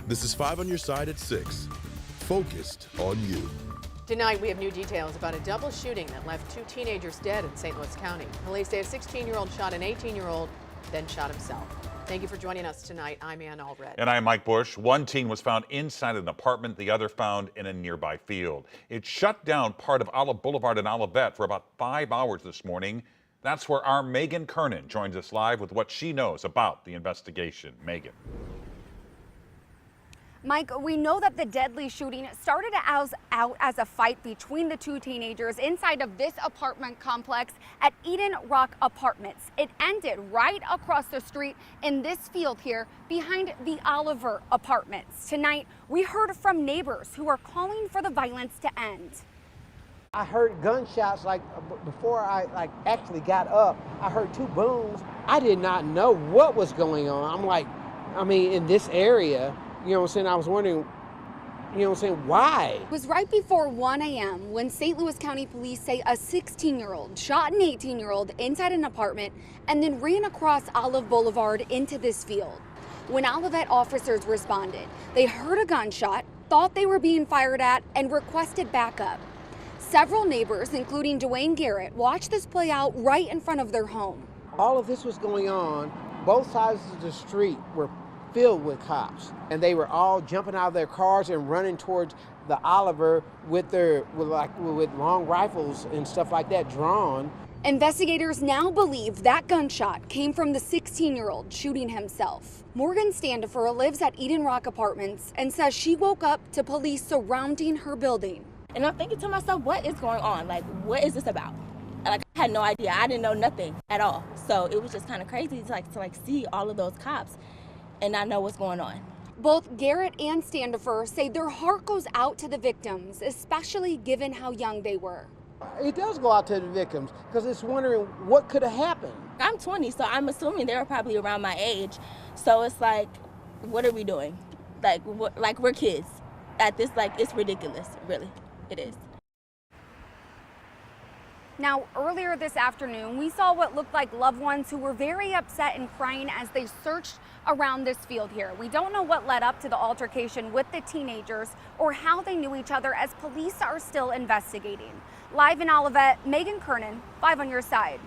This is 5 on your side at 6. Focused on you. Tonight, we have new details about a double shooting that left 2 teenagers dead in St. Louis County. Police say a 16-year-old shot an 18-year-old, then shot himself. Thank you for joining us tonight. I'm Ann Allred. And I'm Mike Bush. One teen was found inside an apartment, the other found in a nearby field. It shut down part of Olive Boulevard in Olivet for about 5 hours this morning. That's where our Megan Kernan joins us live with what she knows about the investigation. Megan. Mike, we know that the deadly shooting started out as a fight between the 2 teenagers inside of this apartment complex at Eden Rock Apartments. It ended right across the street in this field here behind the Oliver Apartments. Tonight, we heard from neighbors who are calling for the violence to end. I heard gunshots before I actually got up. I heard 2 booms. I did not know what was going on. In this area, you know what I'm saying? I was wondering, you know what I'm saying, why? It was right before 1 a.m. when St. Louis County police say a 16-year-old shot an 18-year-old inside an apartment and then ran across Olive Boulevard into this field. When Olivet officers responded, they heard a gunshot, thought they were being fired at, and requested backup. Several neighbors, including Dwayne Garrett, watched this play out right in front of their home. All of this was going on. Both sides of the street were filled with cops, and they were all jumping out of their cars and running towards the Oliver with long rifles and stuff like that drawn. Investigators now believe that gunshot came from the 16-year-old shooting himself. Morgan Standifer lives at Eden Rock Apartments and says she woke up to police surrounding her building. And I'm thinking to myself, what is going on? What is this about? I had no idea. I didn't know nothing at all. So it was just kind of crazy to see all of those cops and not know what's going on. Both Garrett and Standifer say their heart goes out to the victims, especially given how young they were. It does go out to the victims because it's wondering what could have happened. I'm 20, so I'm assuming they were probably around my age. So it's what are we doing? We're kids. At this, it's ridiculous, really. It is. Now, earlier this afternoon, we saw what looked like loved ones who were very upset and crying as they searched around this field here. We don't know what led up to the altercation with the teenagers or how they knew each other, as police are still investigating. Live in Olivet, Megan Kernan, 5 on your side.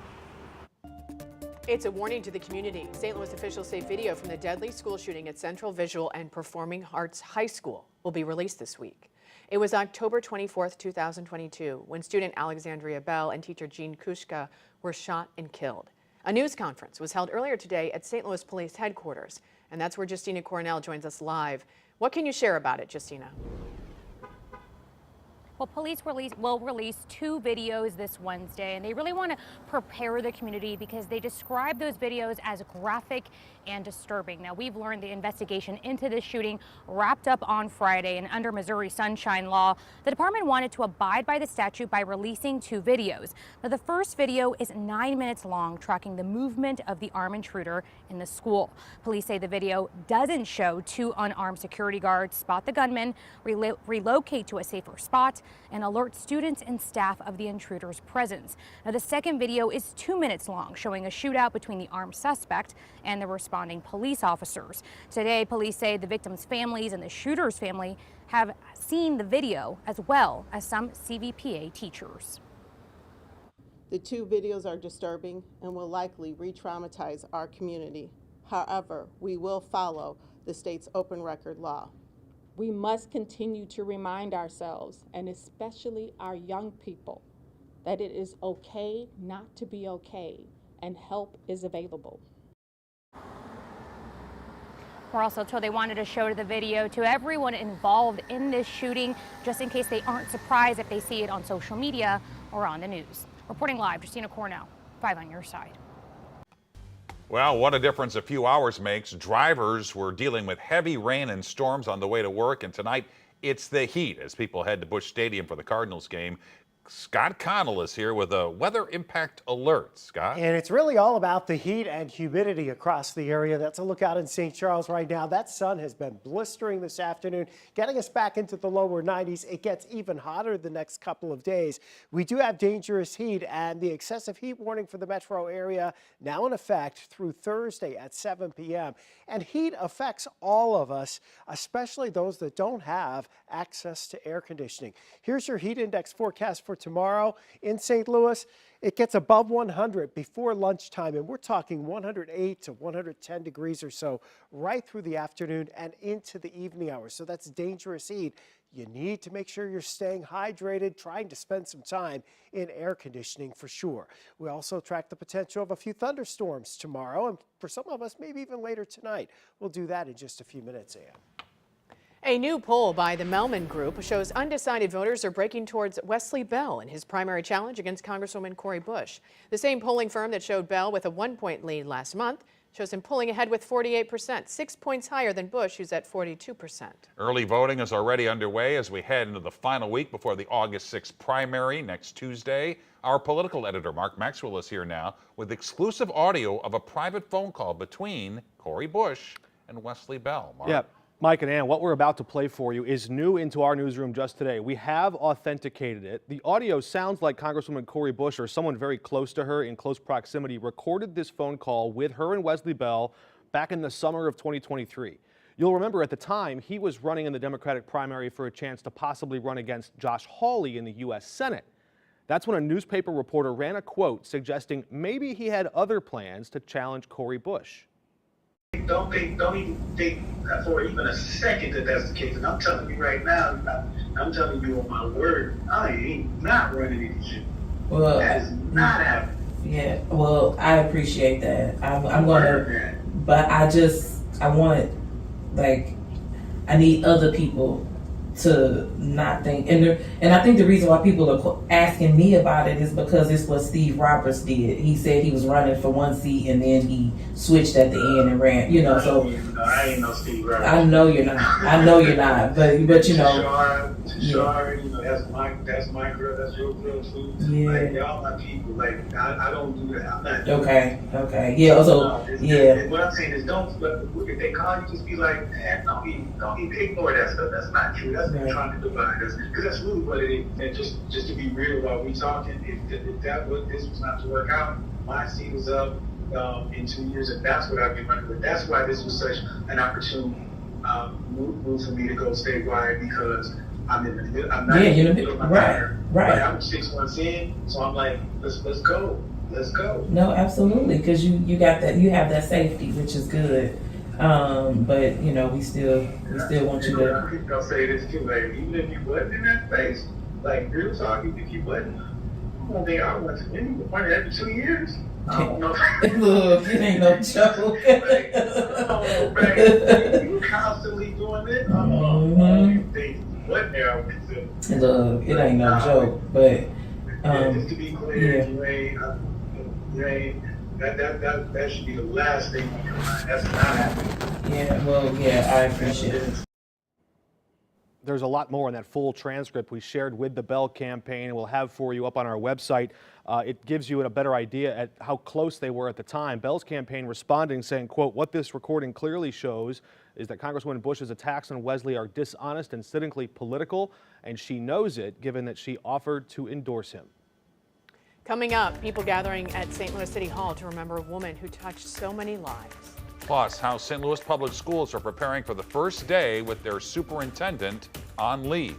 It's a warning to the community. St. Louis officials say video from the deadly school shooting at Central Visual and Performing Arts High School will be released this week. It was October 24th, 2022, when student Alexandria Bell and teacher Jean Kushka were shot and killed. A news conference was held earlier today at St. Louis Police Headquarters, and that's where Justina Cornell joins us live. What can you share about it, Justina? Well, police will release 2 videos this Wednesday, and they really want to prepare the community because they describe those videos as graphic and disturbing. Now, we've learned the investigation into this shooting wrapped up on Friday, and under Missouri Sunshine Law, the department wanted to abide by the statute by releasing 2 videos. Now, the first video is 9 minutes long, tracking the movement of the armed intruder in the school. Police say the video doesn't show 2 unarmed security guards spot the gunman, relocate to a safer spot, and alert students and staff of the intruder's presence. Now, the second video is 2 minutes long, showing a shootout between the armed suspect and the responding police officers. Today, police say the victims' families and the shooter's family have seen the video, as well as some CVPA teachers. The 2 videos are disturbing and will likely re-traumatize our community. However, we will follow the state's open record law. We must continue to remind ourselves, and especially our young people, that it is okay not to be okay, and help is available. We're also told they wanted to show the video to everyone involved in this shooting, just in case they aren't surprised if they see it on social media or on the news. Reporting live, Justina Cornell, 5 on your side. Well, what a difference a few hours makes. Drivers were dealing with heavy rain and storms on the way to work, and tonight it's the heat as people head to Busch Stadium for the Cardinals game. Scott Connell is here with a weather impact alert. Scott? And it's really all about the heat and humidity across the area. That's a look out in St. Charles right now. That sun has been blistering this afternoon, getting us back into the lower 90s. It gets even hotter the next couple of days. We do have dangerous heat, and the excessive heat warning for the metro area now in effect through Thursday at 7 p.m. And heat affects all of us, especially those that don't have access to air conditioning. Here's your heat index forecast for tomorrow in St. Louis. It gets above 100 before lunchtime, and we're talking 108 to 110 degrees or so right through the afternoon and into the evening hours. So that's dangerous heat. You need to make sure you're staying hydrated, trying to spend some time in air conditioning for sure. We also track the potential of a few thunderstorms tomorrow, and for some of us, maybe even later tonight. We'll do that in just a few minutes, Ann. A new poll by the Melman Group shows undecided voters are breaking towards Wesley Bell in his primary challenge against Congresswoman Cori Bush. The same polling firm that showed Bell with a 1-point lead last month shows him pulling ahead with 48%, 6 points higher than Bush, who's at 42%. Early voting is already underway as we head into the final week before the August 6th primary next Tuesday. Our political editor, Mark Maxwell, is here now with exclusive audio of a private phone call between Cori Bush and Wesley Bell. Mark. Yeah. Mike and Ann, what we're about to play for you is new into our newsroom just today. We have authenticated it. The audio sounds like Congresswoman Cori Bush or someone very close to her in close proximity recorded this phone call with her and Wesley Bell back in the summer of 2023. You'll remember at the time he was running in the Democratic primary for a chance to possibly run against Josh Hawley in the U.S. Senate. That's when a newspaper reporter ran a quote suggesting maybe he had other plans to challenge Cori Bush. Don't even think for even a second that that's the case. And I'm telling you right now, I'm telling you on my word, I ain't not running any shit. Well, that is not happening. Yeah, well, I appreciate that. I'm gonna, but I want, like, I need other people to not think, and I think the reason why people are asking me about it is because it's what Steve Roberts did. He said he was running for one seat and then he switched at the end and ran. You know, so I ain't no Steve Roberts. I know you're not. I know you're not. But you know, Sure, you know that's my girl. That's your girl too. Yeah. Like, y'all my people. Like I don't do that. I'm not. Okay. Yeah. So yeah. What I'm saying is, don't. If they call you, just be like, don't even ignore that stuff. That's not true. That's what trying to divide us, because that's really what it is. And just to be real while we talking, if this was not to work out, my seat was up in 2 years, and that's what I've been running with. That's why this was such an opportune move for me to go statewide, because I'm in the middle. I'm not in the middle of my career. Right. But I'm 6 months in, so I'm like, let's go. Let's go. No, absolutely, because you got that. You have that safety, which is good. But you know, we still want you to. I'll say this too, like, even if you wasn't in that space, like real talk, if you wasn't, I don't think I went to any money every 2 years. I don't know. Look, it ain't no joke. Like, oh, man, you constantly doing it. You think what now? Look, it ain't no joke, but just to be clear, you ain't. That should be the last thing on your mind. That's not happening. Yeah, well, yeah, I appreciate it. There's a lot more in that full transcript we shared with the Bell campaign and we'll have for you up on our website. It gives you a better idea at how close they were at the time. Bell's campaign responding saying, quote, what this recording clearly shows is that Congresswoman Bush's attacks on Wesley are dishonest and cynically political, and she knows it given that she offered to endorse him. Coming up, people gathering at St. Louis City Hall to remember a woman who touched so many lives. Plus, how St. Louis Public Schools are preparing for the first day with their superintendent on leave.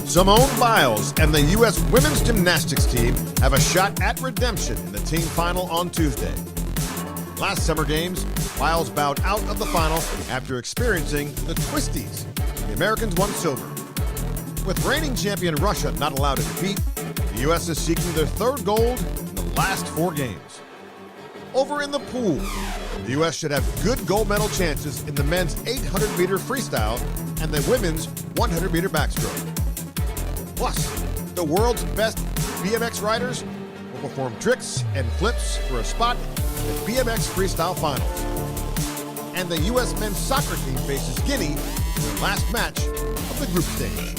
Simone Biles and the U.S. women's gymnastics team have a shot at redemption in the team final on Tuesday. Last Summer Games, Biles bowed out of the final after experiencing the twisties. The Americans won silver. With reigning champion Russia not allowed to compete, the U.S. is seeking their third gold in the last 4 games. Over in the pool, the U.S. should have good gold medal chances in the men's 800-meter freestyle and the women's 100-meter backstroke. Plus, the world's best BMX riders will perform tricks and flips for a spot in the BMX freestyle finals. And the U.S. men's soccer team faces Guinea in the last match of the group stage.